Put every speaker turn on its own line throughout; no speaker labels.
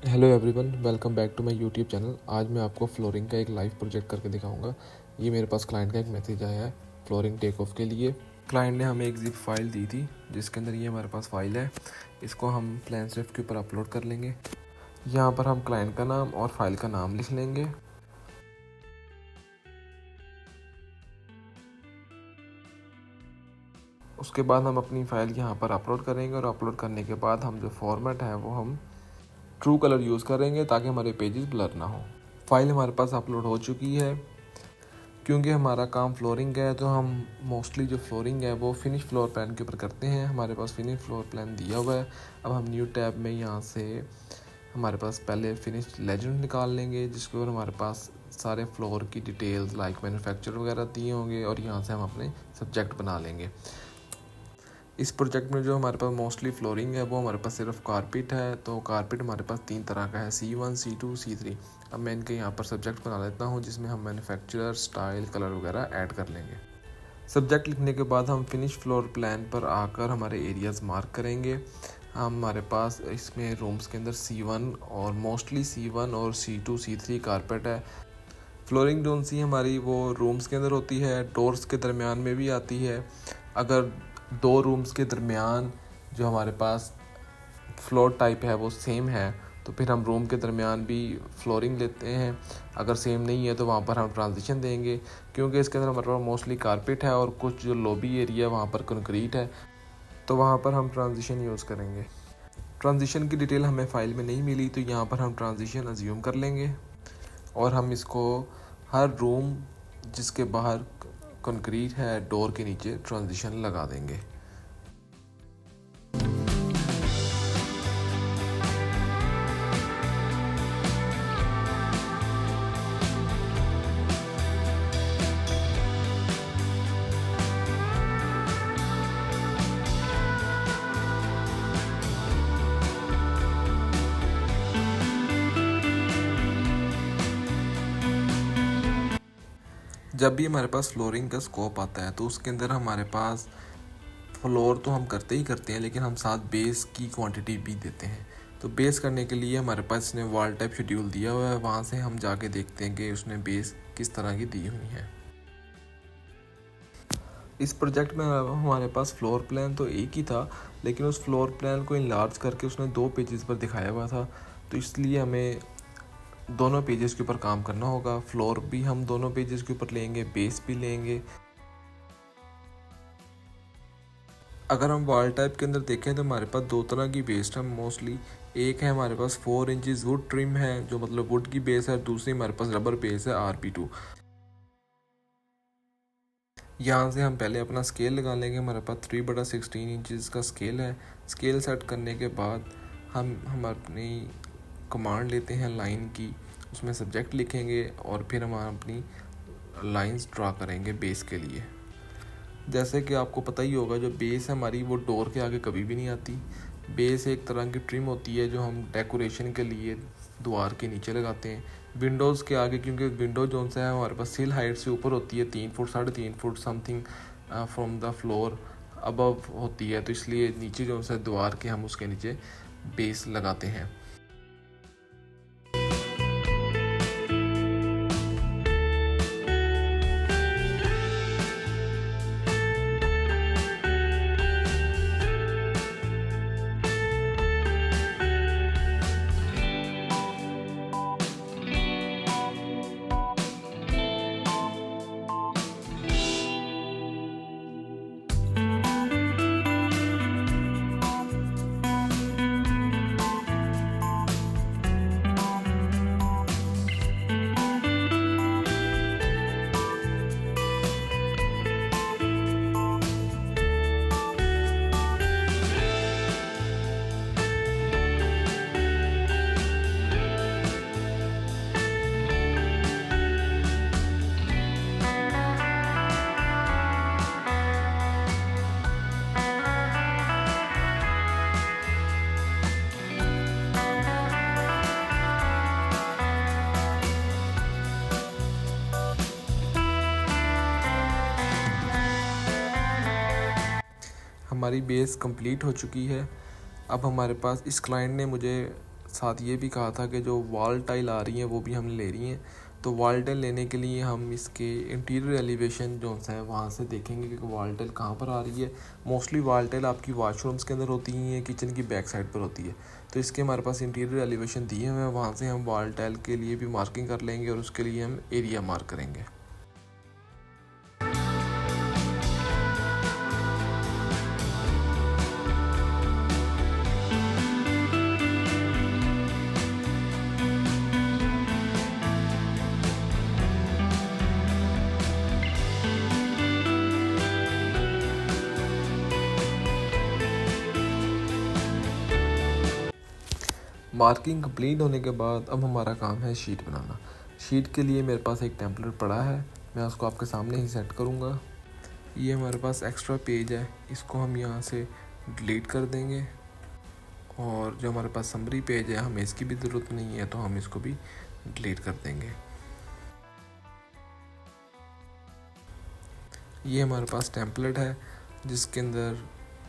Hello everyone, welcome back to my YouTube channel. आज मैं आपको फ्लोरिंग का एक लाइव प्रोजेक्ट करके दिखाऊंगा। ये मेरे पास क्लाइंट का एक मैसेज आया है फ्लोरिंग टेक ऑफ के लिए। क्लाइंट ने हमें एक जिप फाइल दी थी जिसके अंदर ये हमारे पास फाइल है। इसको हम प्लान स्विफ्ट के ऊपर अपलोड कर लेंगे। यहाँ पर हम क्लाइंट का नाम और फाइल का नाम लिख लेंगे। उसके बाद हम अपनी फ़ाइल यहाँ पर अपलोड करेंगे और अपलोड करने के बाद हम जो फॉर्मेट है वो हम ट्रू कलर यूज़ करेंगे ताकि हमारे पेजेस ब्लर ना हो। फाइल हमारे पास अपलोड हो चुकी है। क्योंकि हमारा काम फ्लोरिंग का है तो हम मोस्टली जो फ्लोरिंग है वो फिनिश फ्लोर प्लान के ऊपर करते हैं। हमारे पास फिनिश फ्लोर प्लान दिया हुआ है। अब हम न्यू टैब में यहाँ से हमारे पास पहले फिनिश लेजेंड निकाल लेंगे जिसके ऊपर हमारे पास सारे फ्लोर की डिटेल्स लाइक मैन्युफैक्चर वगैरह दिए होंगे और यहाँ से हम अपने सब्जेक्ट बना लेंगे। इस प्रोजेक्ट में जो हमारे पास मोस्टली फ्लोरिंग है वो हमारे पास सिर्फ कारपेट है। तो कारपेट हमारे पास 3 तरह का है, C1, C2, C3। अब मैं इनके यहाँ पर सब्जेक्ट बना लेता हूँ जिसमें हम मैन्युफैक्चरर, स्टाइल, कलर वगैरह ऐड कर लेंगे। सब्जेक्ट लिखने के बाद हम फिनिश फ्लोर प्लान पर आकर हमारे एरियाज़ मार्क करेंगे। हमारे पास इसमें रूम्स के अंदर C1 और मोस्टली C1 और C2, C3 कारपेट है। फ्लोरिंग जोन सी हमारी वो रूम्स के अंदर होती है, डोर्स के दरमियान में भी आती है। अगर 2 रूम्स के दरमियान जो हमारे पास फ्लोर टाइप है वो सेम है तो फिर हम रूम के दरमियान भी फ्लोरिंग लेते हैं। अगर सेम नहीं है तो वहाँ पर हम ट्रांजिशन देंगे। क्योंकि इसके अंदर हमारे पास मोस्टली कारपेट है और कुछ जो लॉबी एरिया वहाँ पर कंक्रीट है तो वहाँ पर हम ट्रांजिशन यूज़ करेंगे। ट्रांजिशन की डिटेल हमें फ़ाइल में नहीं मिली तो यहाँ पर हम ट्रांजिशन अज्यूम कर लेंगे और हम इसको हर रूम जिसके बाहर कंक्रीट है डोर के नीचे ट्रांजिशन लगा देंगे। जब भी हमारे पास फ्लोरिंग का स्कोप आता है तो उसके अंदर हमारे पास फ्लोर तो हम करते ही करते हैं लेकिन हम साथ बेस की क्वांटिटी भी देते हैं। तो बेस करने के लिए हमारे पास इसने वॉल टाइप शेड्यूल दिया हुआ है। वहाँ से हम जाके देखते हैं कि उसने बेस किस तरह की दी हुई है। इस प्रोजेक्ट में हमारे पास फ्लोर प्लान तो एक ही था लेकिन उस फ्लोर प्लान को इनलार्ज करके उसने 2 पेजेस पर दिखाया हुआ था। तो इसलिए हमें दोनों पेजेस के ऊपर काम करना होगा। फ्लोर भी हम दोनों पेजेस के ऊपर लेंगे, बेस भी लेंगे। अगर हम वॉल टाइप के अंदर देखें तो हमारे पास 2 तरह की बेस है मोस्टली। एक है हमारे पास 4 इंचेस वुड ट्रिम है जो मतलब वुड की बेस है। दूसरी हमारे पास रबर बेस है RP2। यहाँ से हम पहले अपना स्केल लगा लेंगे। हमारे पास 3/16 इंचज़ का स्केल है। स्केल सेट करने के बाद हम अपनी कमांड लेते हैं लाइन की, उसमें सब्जेक्ट लिखेंगे और फिर हम अपनी लाइंस ड्रा करेंगे बेस के लिए। जैसे कि आपको पता ही होगा जो बेस है हमारी वो डोर के आगे कभी भी नहीं आती। बेस एक तरह की ट्रिम होती है जो हम डेकोरेशन के लिए द्वार के नीचे लगाते हैं। विंडोज़ के आगे क्योंकि विंडो जोन से है हमारे पास सिल हाइट से ऊपर होती है 3 foot 3.5 foot something from the floor above होती है। तो इसलिए नीचे जो से द्वार के हम उसके नीचे बेस लगाते हैं। हमारी बेस कंप्लीट हो चुकी है। अब हमारे पास इस क्लाइंट ने मुझे साथ ये भी कहा था कि जो वॉल टाइल आ रही हैं वो भी हम ले रही हैं। तो वॉल टाइल लेने के लिए हम इसके इंटीरियर एलिवेशन जो है वहाँ से देखेंगे कि वॉल टाइल कहाँ पर आ रही है। मोस्टली वॉल टाइल आपकी वॉशरूम्स के अंदर होती हैं, किचन की बैक साइड पर होती है। तो इसके हमारे पास इंटीरियर एलिवेशन दिए हुए हैं, वहाँ से हम वॉल टाइल के लिए भी मार्किंग कर लेंगे और उसके लिए हम एरिया मार्क करेंगे। मार्किंग कंप्लीट होने के बाद अब हमारा काम है शीट बनाना। शीट के लिए मेरे पास एक टेम्पलेट पड़ा है, मैं उसको आपके सामने ही सेट करूँगा। ये हमारे पास एक्स्ट्रा पेज है, इसको हम यहाँ से डिलीट कर देंगे। और जो हमारे पास समरी पेज है, हमें इसकी भी ज़रूरत नहीं है, तो हम इसको भी डिलीट कर देंगे। ये हमारे पास टेम्पलेट है जिसके अंदर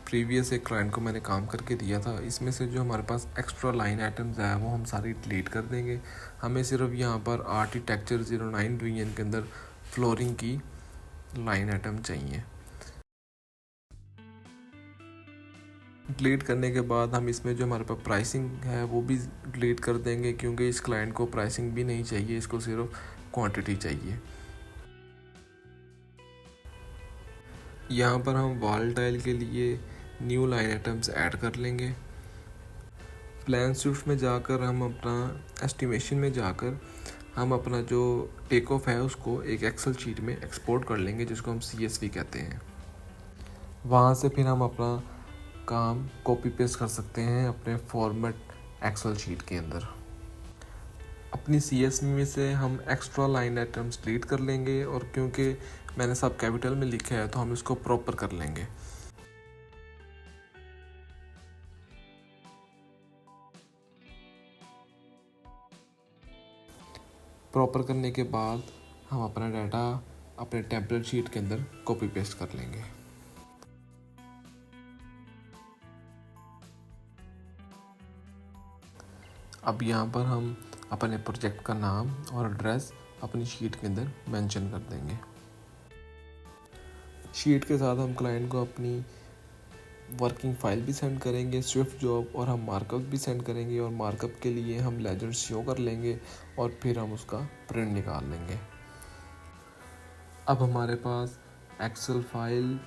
प्रीवियस एक क्लाइंट को मैंने काम करके दिया था। इसमें से जो हमारे पास एक्स्ट्रा लाइन आइटम्स है वो हम सारी डिलीट कर देंगे। हमें सिर्फ यहाँ पर आर्किटेक्चर 09 डिवीजन के अंदर फ्लोरिंग की लाइन आइटम चाहिए। डिलीट करने के बाद हम इसमें जो हमारे पास प्राइसिंग है वो भी डिलीट कर देंगे, क्योंकि इस क्लाइंट को प्राइसिंग भी नहीं चाहिए, इसको सिर्फ क्वांटिटी चाहिए। यहाँ पर हम वॉल टाइल के लिए न्यू लाइन आइटम्स ऐड कर लेंगे। प्लान स्विफ्ट में जाकर हम अपना एस्टिमेशन में जाकर हम अपना जो टेक ऑफ है उसको एक एक्सेल शीट में एक्सपोर्ट कर लेंगे, जिसको हम CSV कहते हैं। वहाँ से फिर हम अपना काम कॉपी पेस्ट कर सकते हैं अपने फॉर्मेट एक्सेल शीट के अंदर। अपनी CSV में से हम एक्स्ट्रा लाइन आइटम्स डिलीट कर लेंगे, और क्योंकि मैंने सब कैपिटल में लिखा है तो हम इसको प्रॉपर कर लेंगे। प्रॉपर करने के बाद हम अपना डाटा अपने टेम्पलेट शीट के अंदर कॉपी पेस्ट कर लेंगे। अब यहाँ पर हम अपने प्रोजेक्ट का नाम और एड्रेस अपनी शीट के अंदर मेंशन कर देंगे। शीट के साथ हम क्लाइंट को अपनी वर्किंग फ़ाइल भी सेंड करेंगे, स्विफ्ट जॉब, और हम मार्कअप भी सेंड करेंगे। और मार्कअप के लिए हम लेजर शो कर लेंगे और फिर हम उसका प्रिंट निकाल लेंगे। अब हमारे पास एक्सेल फाइल,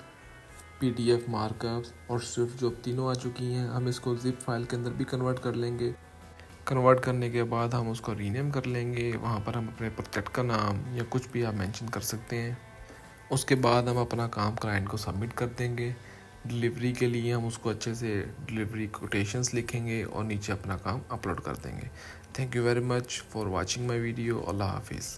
PDF मार्कअप और स्विफ्ट जॉब तीनों आ चुकी हैं। हम इसको जिप फाइल के अंदर भी कन्वर्ट कर लेंगे। कन्वर्ट करने के बाद हम उसको रीनेम कर लेंगे। वहाँ पर हम अपने प्रोजेक्ट का नाम या कुछ भी आप मेंशन कर सकते हैं। उसके बाद हम अपना काम क्लाइंट को सबमिट कर देंगे। डिलीवरी के लिए हम उसको अच्छे से डिलीवरी कोटेशंस लिखेंगे और नीचे अपना काम अपलोड कर देंगे। Thank you very much for watching my video. अल्लाह हाफिज़।